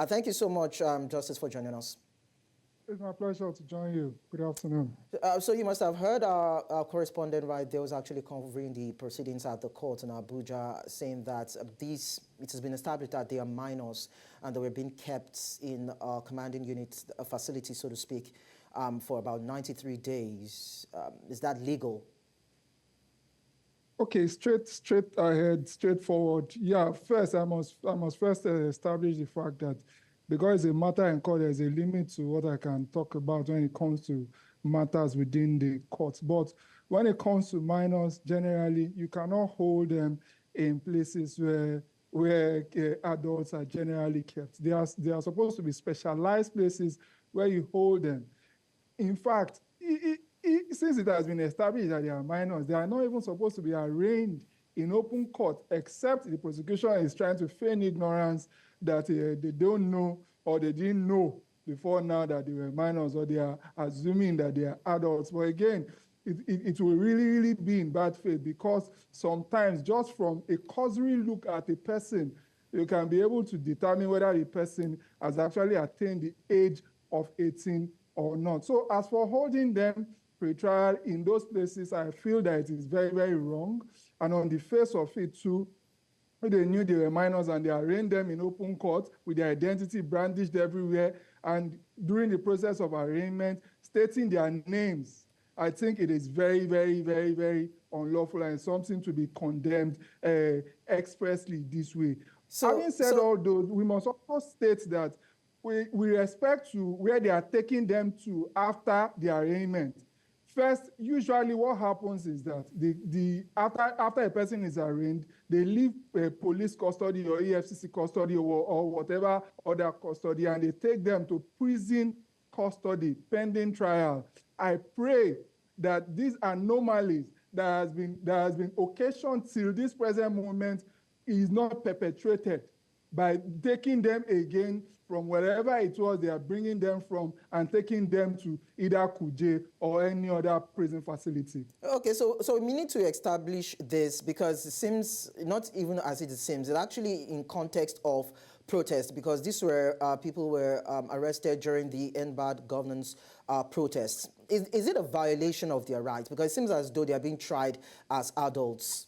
Thank you so much, Justice, for joining us. It's my pleasure to join you. Good afternoon. So you must have heard our correspondent, right? There was actually covering the proceedings at the court in Abuja, saying that it has been established that they are minors and they were being kept in a commanding unit, a facility, so to speak, for about 93 days. Is that legal? Okay, straight ahead, straightforward. Yeah, first I must first establish the fact that because it's a matter in court, there's a limit to what I can talk about when it comes to matters within the court. But when it comes to minors, generally, you cannot hold them in places where adults are generally kept. They are supposed to be specialized places where you hold them. In fact, since it has been established that they are minors, they are not even supposed to be arraigned in open court, except the prosecution is trying to feign ignorance that they don't know or they didn't know before now that they were minors, or they are assuming that they are adults. But again, it will really be in bad faith, because sometimes just from a cursory look at a person, you can be able to determine whether the person has actually attained the age of 18 or not. So as for holding them pre-trial in those places, I feel that it is very wrong. And on the face of it too, they knew they were minors and they arraigned them in open court with their identity brandished everywhere, and during the process of arraignment, stating their names. I think it is very unlawful and something to be condemned expressly this way. Having said all those, we must also state that with respect to where they are taking them to after the arraignment. First, usually what happens is that after a person is arraigned, they leave police custody or EFCC custody or whatever other custody, and they take them to prison custody pending trial. I pray that these anomalies that has been occasioned till this present moment is not perpetrated by taking them again from wherever it was they are bringing them from and taking them to either Kuje or any other prison facility. Okay, so we need to establish this, because it seems, not even as it seems, it's actually in context of protest, because these were people were arrested during the End Bad Governance protests. Is it a violation of their rights? Because it seems as though they are being tried as adults.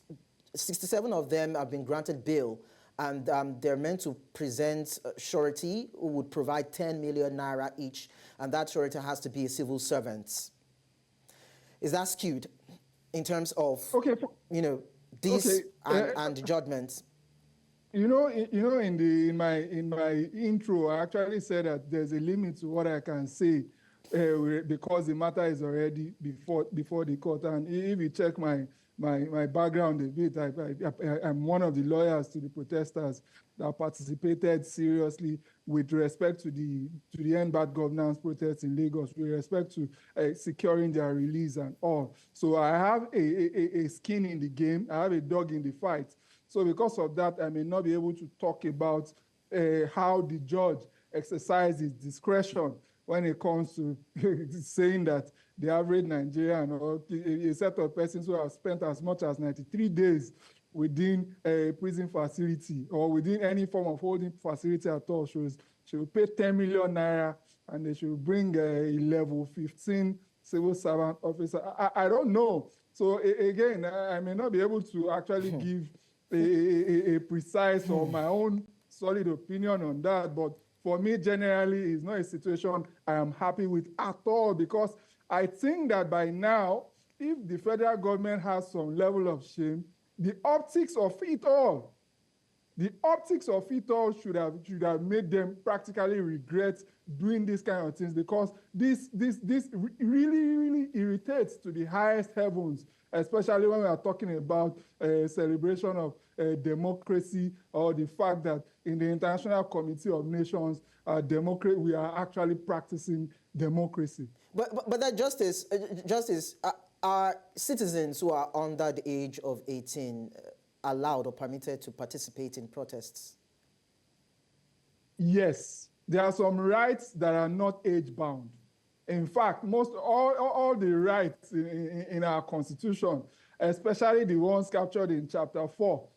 67 of them have been granted bail, and they're meant to present surety who would provide 10 million naira each, and that surety has to be a civil servant. Is that skewed in terms of, this and judgment? In my intro, I actually said that there's a limit to what I can say because the matter is already before the court. And if you check my background a bit, I'm one of the lawyers to the protesters that participated seriously with respect to the End Bad Governance protests in Lagos, with respect to securing their release and all. So I have a skin in the game. I have a dog in the fight. So because of that, I may not be able to talk about how the judge exercises discretion when it comes to saying that the average Nigerian or a set of persons who have spent as much as 93 days within a prison facility or within any form of holding facility at all should pay 10 million naira, and they should bring a level 15 civil servant officer. I don't know. So again, I may not be able to actually give a precise or my own solid opinion on that, but for me, generally, it's not a situation I am happy with at all, because I think that by now, if the federal government has some level of shame, the optics of it all should have made them practically regret doing this kind of things, because this really irritates to the highest heavens, especially when we are talking about celebration of democracy, or the fact that in the International Committee of Nations, we are actually practicing democracy. But that justice, are citizens who are under the age of 18 allowed or permitted to participate in protests? Yes, there are some rights that are not age-bound. In fact, all the rights in our Constitution, especially the ones captured in Chapter 4,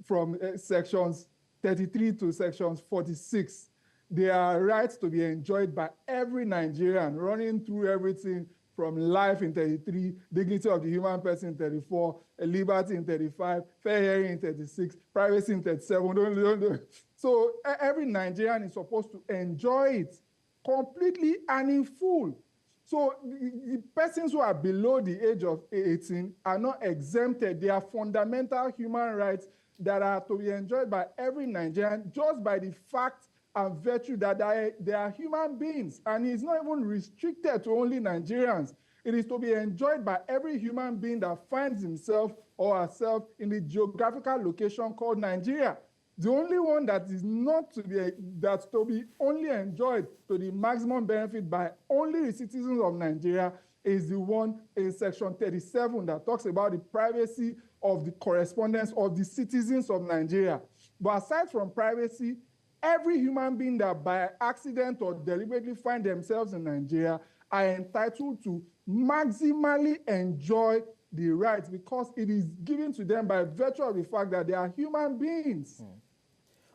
from sections 33 to sections 46, They are rights to be enjoyed by every Nigerian, running through everything from life in 33, dignity of the human person in 34, liberty in 35, fair hearing in 36, privacy in 37. So every Nigerian is supposed to enjoy it completely and in full. So the persons who are below the age of 18 are not exempted. They are fundamental human rights that are to be enjoyed by every Nigerian just by the fact and virtue that they are human beings. And it's not even restricted to only Nigerians. It is to be enjoyed by every human being that finds himself or herself in the geographical location called Nigeria. The only one that is not to be, that's to be only enjoyed to the maximum benefit by only the citizens of Nigeria is the one in section 37 that talks about the privacy of the correspondence of the citizens of Nigeria. But aside from privacy, every human being that by accident or deliberately find themselves in Nigeria are entitled to maximally enjoy the rights because it is given to them by virtue of the fact that they are human beings.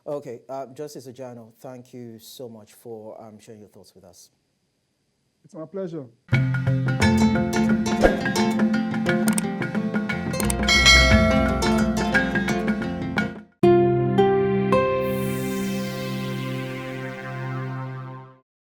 Okay, Justice Ojano, thank you so much for sharing your thoughts with us. It's my pleasure.